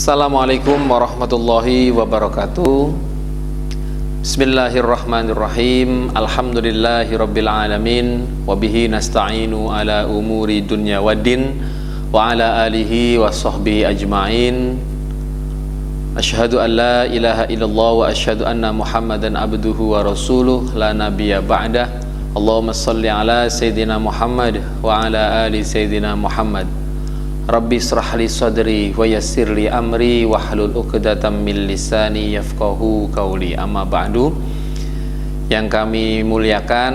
Assalamualaikum warahmatullahi wabarakatuh. Bismillahirrahmanirrahim. Alhamdulillahi rabbil alamin. Wabihi nasta'inu ala umuri dunya waddin. Wa ala alihi wa sahbihi ajma'in. Asyhadu an la ilaha illallah wa asyhadu anna muhammadan abduhu wa rasuluh la nabiyya ba'dah. Allahumma salli ala sayyidina Muhammad wa ala ali sayyidina Muhammad. Rabbi israh li sadri wa yassir li amri wahlul 'uqdatam min lisani yafqahu qawli. Amma ba'du. Yang kami muliakan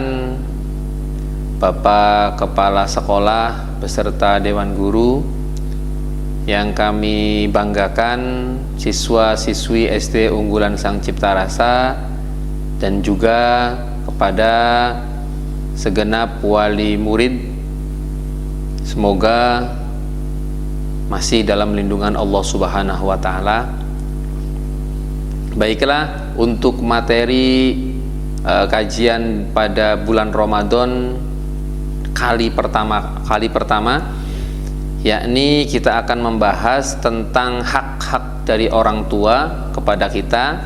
Bapak Kepala Sekolah beserta Dewan Guru, yang kami banggakan siswa-siswi SD Unggulan Sang Cipta Rasa, dan juga kepada segenap wali murid, semoga masih dalam lindungan Allah Subhanahu wa Ta'ala. Baiklah, untuk materi kajian pada bulan Ramadan kali pertama, yakni kita akan membahas tentang hak-hak dari orang tua kepada kita.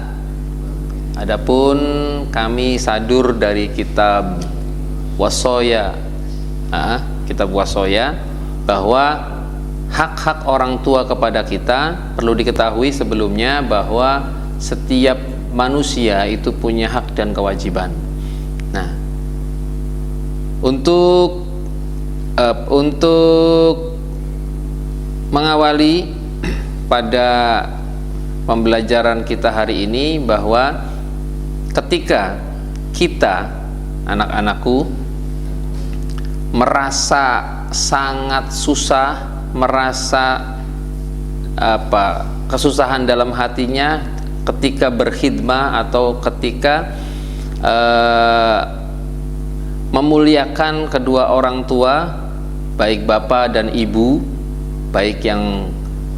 Adapun kami sadur dari kitab Wasoya, kitab Wasoya, bahwa hak-hak orang tua kepada kita, perlu diketahui sebelumnya bahwa setiap manusia itu punya hak dan kewajiban. Nah, untuk mengawali pada pembelajaran kita hari ini, bahwa ketika kita, anak-anakku, merasa sangat susah, merasa kesusahan dalam hatinya ketika berkhidmah atau ketika memuliakan kedua orang tua, baik bapak dan ibu, baik yang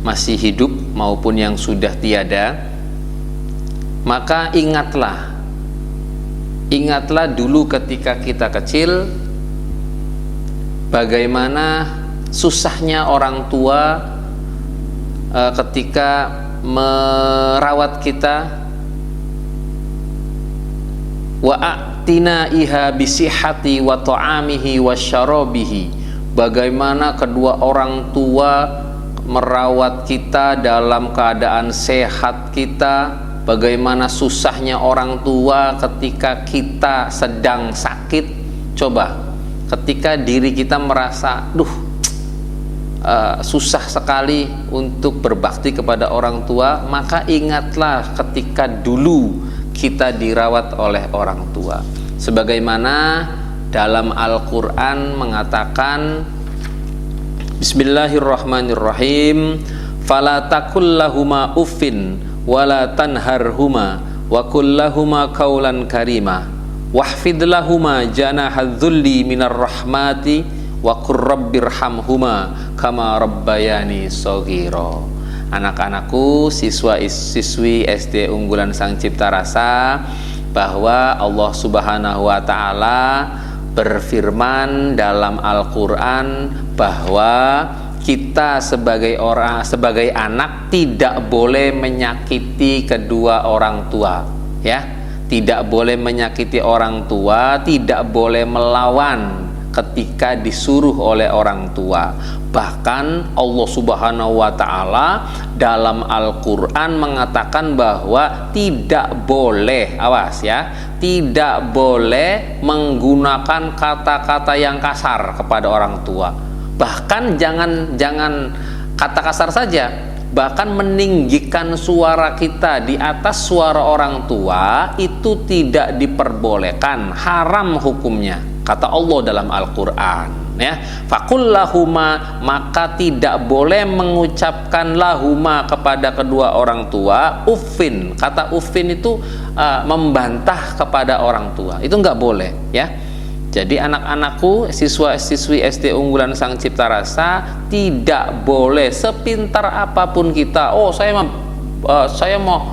masih hidup maupun yang sudah tiada, maka ingatlah dulu ketika kita kecil bagaimana susahnya orang tua ketika merawat kita. Wa atina iha bisihati wa ta'amihi wa syarabihi. Bagaimana kedua orang tua merawat kita dalam keadaan sehat kita, bagaimana susahnya orang tua ketika kita sedang sakit. Coba, ketika diri kita merasa susah sekali untuk berbakti kepada orang tua, maka ingatlah ketika dulu kita dirawat oleh orang tua. Sebagaimana dalam Al-Quran mengatakan, Bismillahirrahmanirrahim, fala takullahuma uffin wala tanharhuma wa kullahuma qawlan karima wahfidlahuma janahadzulli minar rahmati wa qur rabbirhamhuma kama rabbayani shaghira. Anak-anakku, siswa-siswi SD Unggulan Sang Cipta Rasa, bahwa Allah Subhanahu wa Ta'ala berfirman dalam Al-Quran bahwa kita sebagai anak tidak boleh menyakiti kedua orang tua, ya. Tidak boleh menyakiti orang tua, tidak boleh melawan ketika disuruh oleh orang tua. Bahkan Allah Subhanahu wa Ta'ala dalam Al-Quran mengatakan bahwa tidak boleh, awas ya, tidak boleh menggunakan kata-kata yang kasar kepada orang tua. Bahkan jangan kata kasar saja, bahkan meninggikan suara kita di atas suara orang tua itu tidak diperbolehkan, haram hukumnya, kata Allah dalam Al-Quran, ya. Fakullahuma, maka tidak boleh mengucapkan lahuma kepada kedua orang tua uffin. Kata uffin itu membantah kepada orang tua, itu nggak boleh, ya. Jadi anak-anakku, siswa-siswi SD Unggulan Sang Cipta Rasa, tidak boleh sepintar apapun kita, saya mau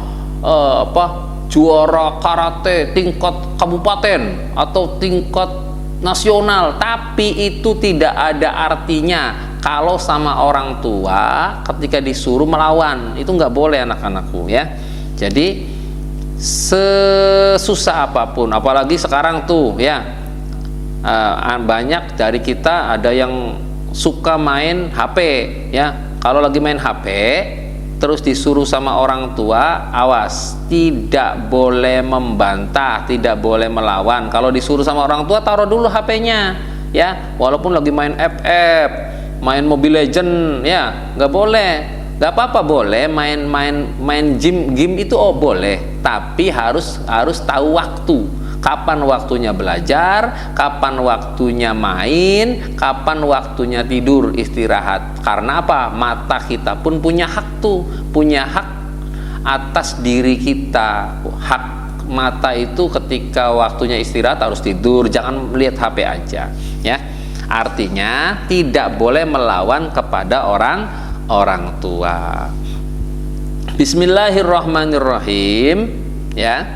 juara karate tingkat kabupaten atau tingkat nasional, tapi itu tidak ada artinya kalau sama orang tua ketika disuruh melawan, itu nggak boleh anak-anakku ya. Jadi sesusah apapun, apalagi sekarang tuh ya, banyak dari kita ada yang suka main HP ya. Kalau lagi main HP terus disuruh sama orang tua, awas, tidak boleh membantah, tidak boleh melawan. Kalau disuruh sama orang tua, taruh dulu HP-nya ya, walaupun lagi main FF, main Mobile Legend ya, nggak boleh. Nggak apa-apa, boleh main game itu, oh boleh, tapi harus tahu waktu. Kapan waktunya belajar, kapan waktunya main, kapan waktunya tidur, istirahat. Karena apa? Mata kita pun punya hak tuh, punya hak atas diri kita. Hak mata itu ketika waktunya istirahat harus tidur, jangan melihat HP aja ya. Artinya tidak boleh melawan kepada orang tua. Bismillahirrahmanirrahim ya.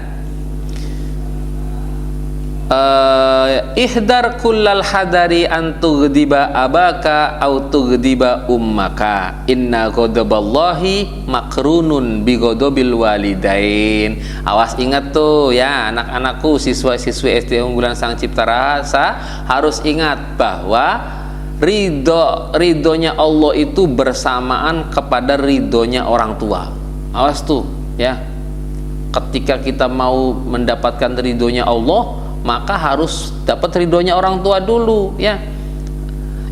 Ihdar kullal hadari an tughdiba abaka au tughdiba ummaka, inna ghadaballahi makrunun bi ghadabil walidain. Awas, ingat tuh ya anak-anakku, siswa-siswi SD Unggulan Sang Cipta Rasa, harus ingat bahwa ridhonya Allah itu bersamaan kepada ridhonya orang tua. Awas tuh ya, ketika kita mau mendapatkan ridhonya Allah, maka harus dapat ridhonya orang tua dulu ya.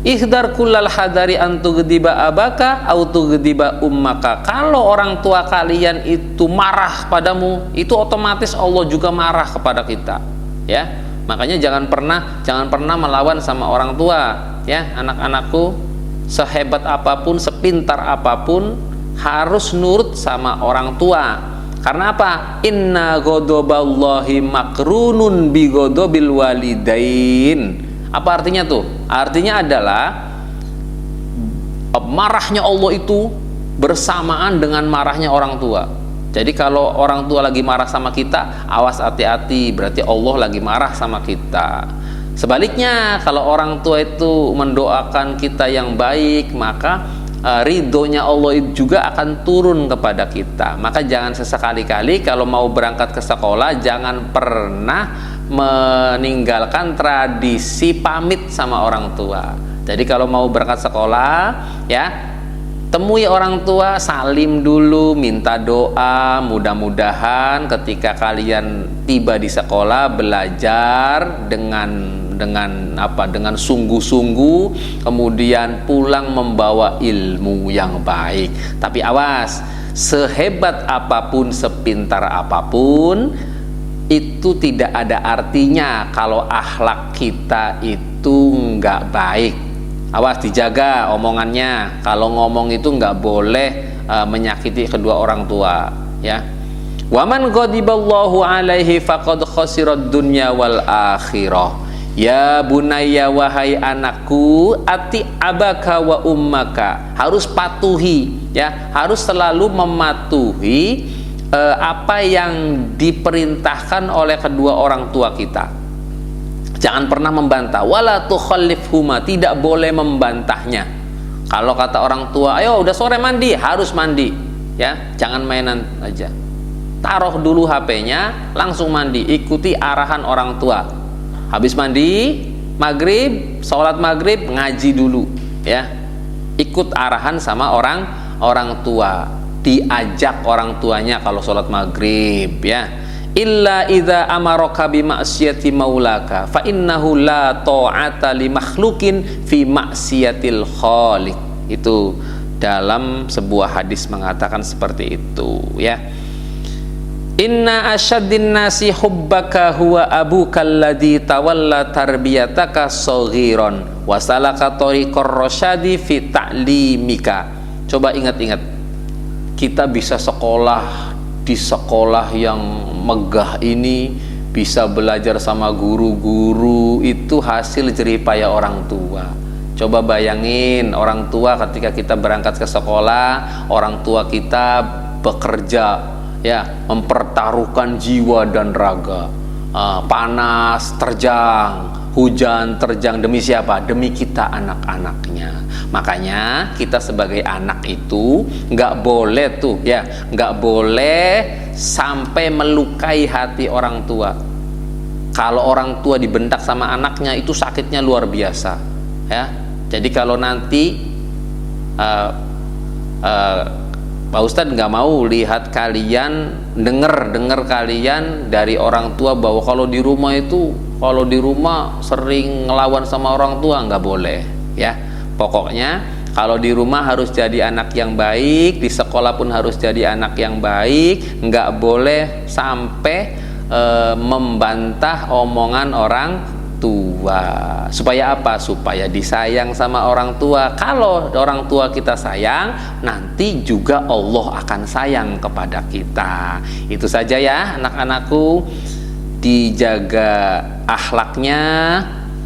Ihdar kullal hadari an tughdiba abaka au tughdiba ummaka. Kalau orang tua kalian itu marah padamu, itu otomatis Allah juga marah kepada kita ya. Makanya jangan pernah melawan sama orang tua ya. Anak-anakku, sehebat apapun, sepintar apapun, harus nurut sama orang tua. Karena apa? Inna ghadaballahi makrunun bi ghadabil walidain. Apa artinya tuh? Artinya adalah marahnya Allah itu bersamaan dengan marahnya orang tua. Jadi kalau orang tua lagi marah sama kita, awas, hati-hati, berarti Allah lagi marah sama kita. Sebaliknya, kalau orang tua itu mendoakan kita yang baik, maka ridhonya Allah juga akan turun kepada kita. Maka jangan sesekali-kali kalau mau berangkat ke sekolah, jangan pernah meninggalkan tradisi pamit sama orang tua. Jadi kalau mau berangkat sekolah ya, temui orang tua, salim dulu, minta doa. Mudah-mudahan ketika kalian tiba di sekolah, belajar dengan sungguh-sungguh, kemudian pulang membawa ilmu yang baik. Tapi awas, sehebat apapun, sepintar apapun, itu tidak ada artinya kalau akhlak kita itu nggak baik. Awas, dijaga omongannya. Kalau ngomong itu nggak boleh menyakiti kedua orang tua ya. Waman ghadiballahu alaihi faqad khasirad dunya wal akhirah. Ya bunayya, wahai anakku, ati abaka wa ummaka. Harus patuhi ya, harus selalu mematuhi apa yang diperintahkan oleh kedua orang tua kita. Jangan pernah membantah. Wala tukhallifhuma, tidak boleh membantahnya. Kalau kata orang tua, ayo udah sore mandi, harus mandi ya, jangan mainan aja. Taruh dulu HP-nya, langsung mandi, ikuti arahan orang tua. Habis mandi, maghrib, sholat maghrib, ngaji dulu ya. Ikut arahan sama orang tua. Diajak orang tuanya kalau sholat maghrib ya. Illa idza amaraka bi ma'siyati maulaka fa innahu la ta'ata li makhluqin fi ma'siyatil khaliq. Itu dalam sebuah hadis mengatakan seperti itu ya. Inna asyaddin nasi hubbaka huwa abukal ladzi tawalla tarbiyataka shaghiran wa salaka tariqar rasyadi fi ta'limika. Coba ingat-ingat, kita bisa sekolah di sekolah yang megah ini, bisa belajar sama guru-guru, itu hasil jerih payah orang tua. Coba bayangin orang tua ketika kita berangkat ke sekolah, orang tua kita bekerja ya, mempertaruhkan jiwa dan raga, panas, terjang, hujan terjang demi siapa? Demi kita anak-anaknya. Makanya kita sebagai anak itu nggak boleh tuh ya, nggak boleh sampai melukai hati orang tua. Kalau orang tua dibentak sama anaknya itu sakitnya luar biasa ya. Jadi kalau nanti Pak Ustadz nggak mau lihat kalian dengar kalian dari orang tua bahwa kalau di rumah sering ngelawan sama orang tua, nggak boleh ya. Pokoknya kalau di rumah harus jadi anak yang baik, di sekolah pun harus jadi anak yang baik, nggak boleh sampai membantah omongan orang tua. Supaya apa? Supaya disayang sama orang tua. Kalau orang tua kita sayang, nanti juga Allah akan sayang kepada kita. Itu saja ya anak-anakku, dijaga akhlaknya,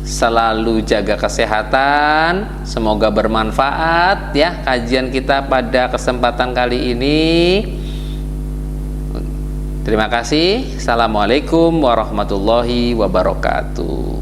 selalu jaga kesehatan. Semoga bermanfaat ya kajian kita pada kesempatan kali ini. Terima kasih. Assalamualaikum warahmatullahi wabarakatuh.